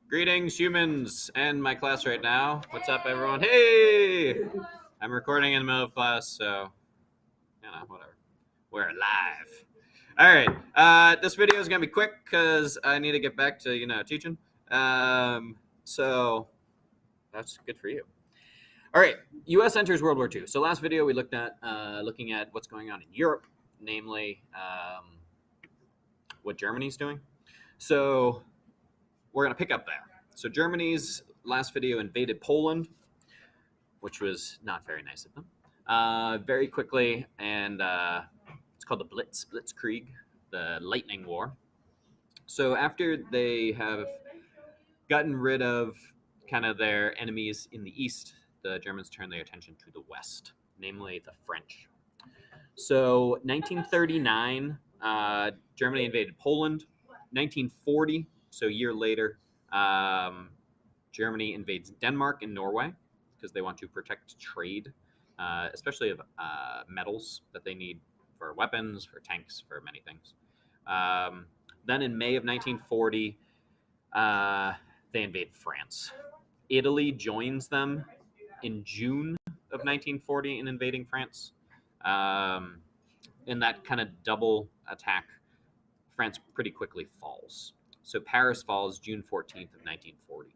Greetings, humans, and my class right now. What's up, everyone? Hey! I'm recording in the middle of class, so, whatever. We're live. All right, this video is going to be quick because I need to get back to, teaching. So, that's good for you. All right, US enters World War II. So last video we looked at looking at what's going on in Europe, namely what Germany's doing. So we're going to pick up there. So Germany's last video invaded Poland, which was not very nice of them, very quickly, and it's called the Blitzkrieg, the Lightning War. So after they have gotten rid of kind of their enemies in the east, the Germans turn their attention to the west, namely the French. So 1939, Germany invaded Poland. 1940, so a year later, Germany invades Denmark and Norway because they want to protect trade, especially of metals that they need for weapons, for tanks, for many things. Then in May of 1940, they invade France. Italy joins them in June of 1940 in invading France. In that kind of double attack, France pretty quickly falls. So Paris falls June 14th of 1940.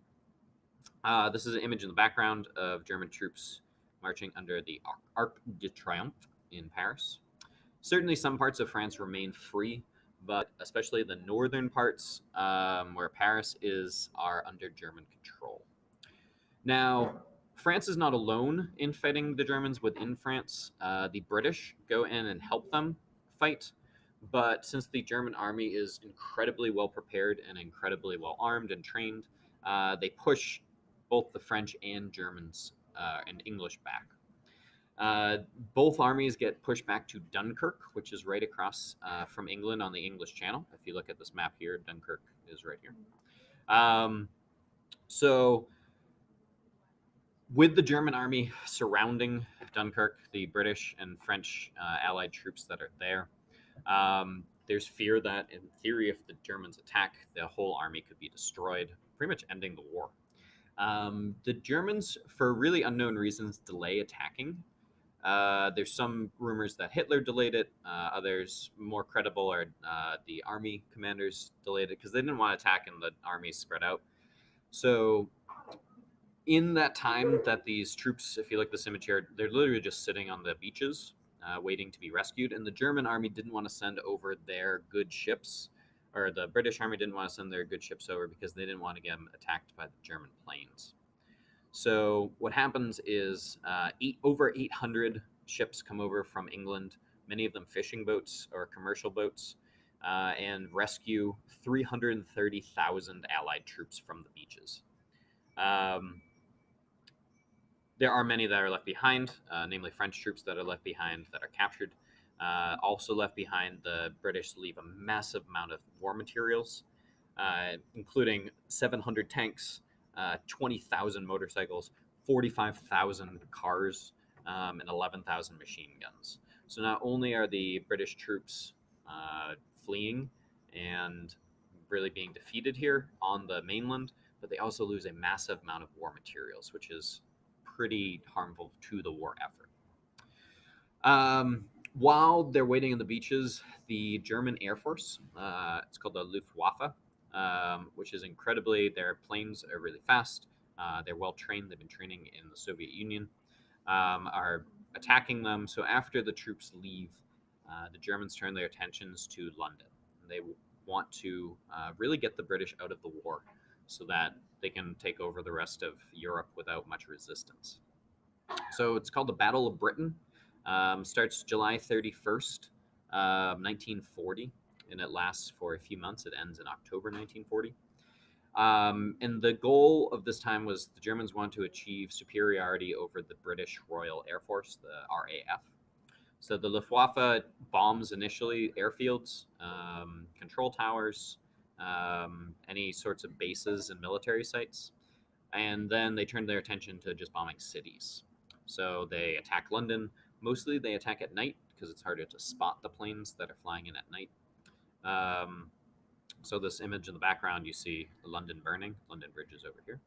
This is an image in the background of German troops marching under the Arc de Triomphe in Paris. Certainly some parts of France remain free, but especially the northern parts where Paris is are under German control. Now, France is not alone in fighting the Germans within France. The British go in and help them fight, but since the German army is incredibly well prepared and incredibly well armed and trained, they push both the French and Germans and English back. Both armies get pushed back to Dunkirk, which is right across from England on the English Channel. If you look at this map here, Dunkirk is right here. So with the German army surrounding Dunkirk, the British and French allied troops that are there, there's fear that, in theory, if the Germans attack, the whole army could be destroyed, pretty much ending the war. The Germans, for really unknown reasons, delay attacking. There's some rumors that Hitler delayed it. Others, more credible, are the army commanders delayed it because they didn't want to attack and the army spread out. So in that time that these troops, if you look at this image here, they're literally just sitting on the beaches waiting to be rescued. And the German army didn't want to send over their good ships, or the British army didn't want to send their good ships over because they didn't want to get them attacked by the German planes. So what happens is over 800 ships come over from England, many of them fishing boats or commercial boats, and rescue 330,000 Allied troops from the beaches. There are many that are left behind, namely French troops that are left behind that are captured. Also left behind, the British leave a massive amount of war materials, including 700 tanks, 20,000 motorcycles, 45,000 cars, and 11,000 machine guns. So not only are the British troops fleeing and really being defeated here on the mainland, but they also lose a massive amount of war materials, which is pretty harmful to the war effort. While they're waiting on the beaches, the German Air Force, it's called the Luftwaffe, which is incredibly, their planes are really fast. They're well trained. They've been training in the Soviet Union, are attacking them. So after the troops leave, the Germans turn their attentions to London. They want to really get the British out of the war so that they can take over the rest of Europe without much resistance. So it's called the Battle of Britain. Starts July 31st, 1940, and it lasts for a few months. It ends in October 1940. And the goal of this time was the Germans want to achieve superiority over the British Royal Air Force, the RAF. So the Luftwaffe bombs initially airfields, control towers, any sorts of bases and military sites. And then they turned their attention to just bombing cities. So they attack London. Mostly they attack at night because it's harder to spot the planes that are flying in at night. So this image in the background, you see London burning. London Bridge is over here.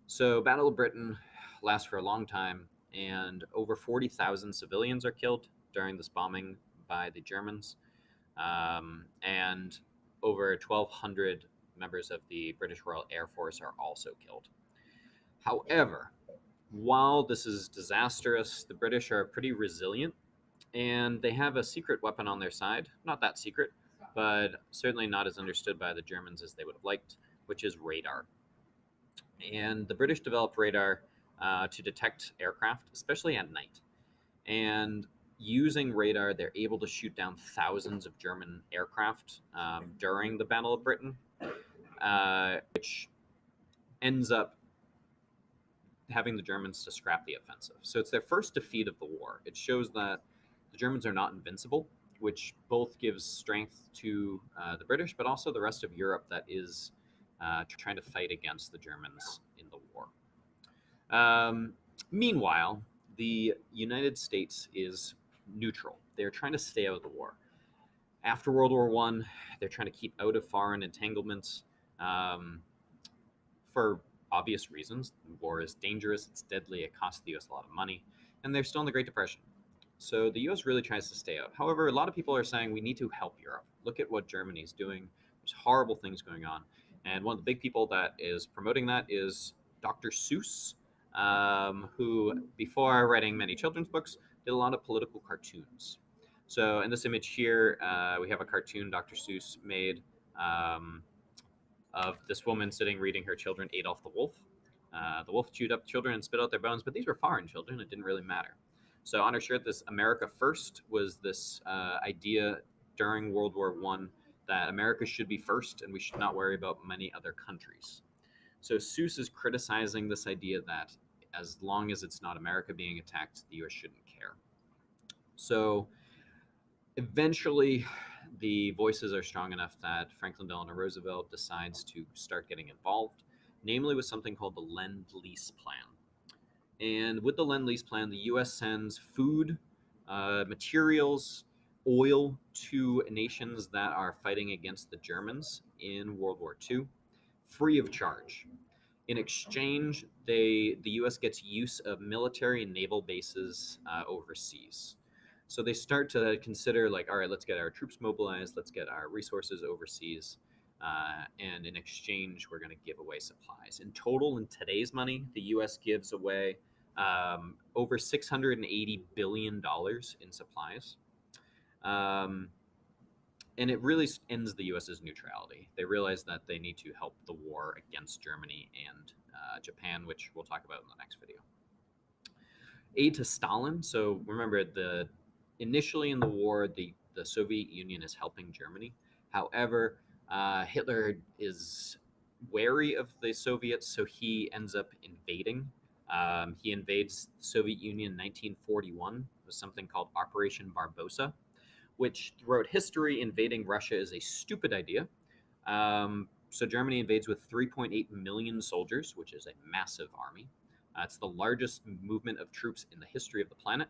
So Battle of Britain lasts for a long time, and over 40,000 civilians are killed during this bombing by the Germans, and over 1,200 members of the British Royal Air Force are also killed. However, while this is disastrous, the British are pretty resilient, and they have a secret weapon on their side. Not that secret, but certainly not as understood by the Germans as they would have liked, which is radar. And the British developed radar to detect aircraft, especially at night. And using radar, they're able to shoot down thousands of German aircraft during the Battle of Britain, which ends up having the Germans to scrap the offensive. So it's their first defeat of the war. It shows that the Germans are not invincible, which both gives strength to the British, but also the rest of Europe that is trying to fight against the Germans in the war. Meanwhile, the United States is neutral. They're trying to stay out of the war. After World War I, they're trying to keep out of foreign entanglements for obvious reasons. The war is dangerous, it's deadly, it costs the US a lot of money, and they're still in the Great Depression. So the US really tries to stay out. However, a lot of people are saying we need to help Europe. Look at what Germany's doing. There's horrible things going on. And one of the big people that is promoting that is Dr. Seuss, who, before writing many children's books, did a lot of political cartoons. So in this image here, we have a cartoon Dr. Seuss made of this woman sitting reading her children Adolf the Wolf. The wolf chewed up children and spit out their bones, but these were foreign children. It didn't really matter. So on her shirt, this America First was this idea during World War I that America should be first and we should not worry about many other countries. So Seuss is criticizing this idea that as long as it's not America being attacked, the US shouldn't care. So eventually, the voices are strong enough that Franklin Delano Roosevelt decides to start getting involved, namely with something called the Lend-Lease Plan. And with the Lend-Lease Plan, the US sends food, materials, oil to nations that are fighting against the Germans in World War II, free of charge. In exchange, the US gets use of military and naval bases overseas. So they start to consider, like, all right, let's get our troops mobilized, let's get our resources overseas, and in exchange, we're going to give away supplies. In total, in today's money, the U.S. gives away over $680 billion in supplies. And it really ends the U.S.'s neutrality. They realize that they need to help the war against Germany and Japan, which we'll talk about in the next video. Aid to Stalin. So remember, initially in the war, the Soviet Union is helping Germany. However, Hitler is wary of the Soviets, so he ends up invading. He invades the Soviet Union in 1941 with something called Operation Barbarossa, which throughout history, invading Russia is a stupid idea. So Germany invades with 3.8 million soldiers, which is a massive army. It's the largest movement of troops in the history of the planet.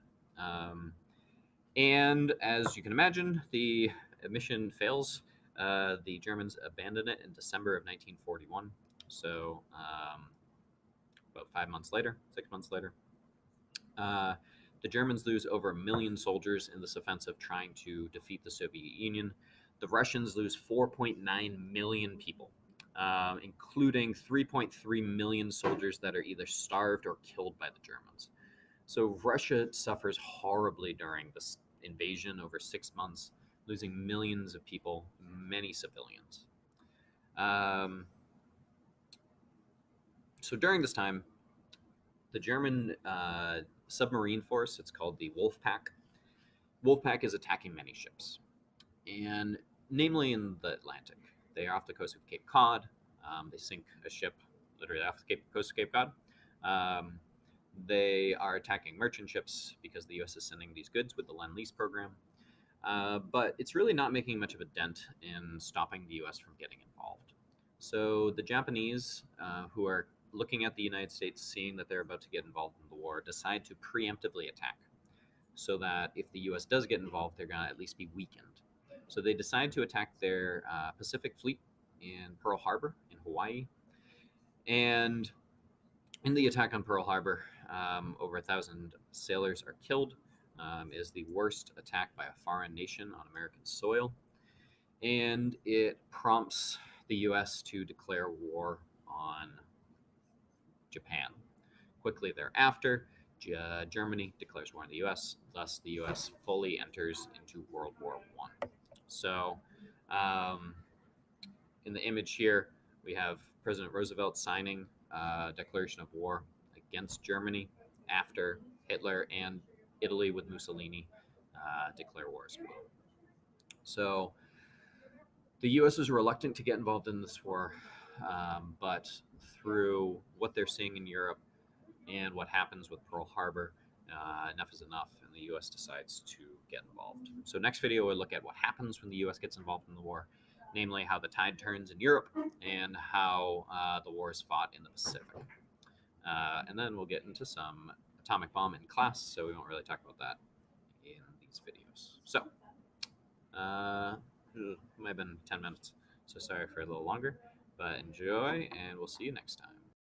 And as you can imagine, the mission fails. The Germans abandon it in December of 1941. So about 5 months later, 6 months later, the Germans lose over 1 million soldiers in this offensive trying to defeat the Soviet Union. The Russians lose 4.9 million people, including 3.3 million soldiers that are either starved or killed by the Germans. So Russia suffers horribly during this invasion over 6 months, losing millions of people, many civilians. So during this time, the German submarine force, it's called the Wolfpack is attacking many ships, and namely in the Atlantic. They are off the coast of Cape Cod. They sink a ship literally off the coast of Cape Cod. They are attacking merchant ships because the U.S. is sending these goods with the Lend-Lease program. But it's really not making much of a dent in stopping the U.S. from getting involved. So the Japanese, who are looking at the United States, seeing that they're about to get involved in the war, decide to preemptively attack so that if the U.S. does get involved, they're going to at least be weakened. So they decide to attack their Pacific Fleet in Pearl Harbor in Hawaii. And in the attack on Pearl Harbor, over 1,000 sailors are killed. Is the worst attack by a foreign nation on American soil, and it prompts the U.S. to declare war on Japan. Quickly thereafter, Germany declares war on the U.S. Thus, the U.S. fully enters into World War I. So, um, in the image here, we have President Roosevelt signing a declaration of war against Germany after Hitler and Italy with Mussolini declare war as well. So the U.S. is reluctant to get involved in this war, but through what they're seeing in Europe and what happens with Pearl Harbor, enough is enough, and the U.S. decides to get involved. So next video, we'll look at what happens when the U.S. gets involved in the war, namely how the tide turns in Europe and how the war is fought in the Pacific. And then we'll get into some atomic bomb in class, so we won't really talk about that in these videos. So, it might have been 10 minutes, so sorry for a little longer, but enjoy, and we'll see you next time.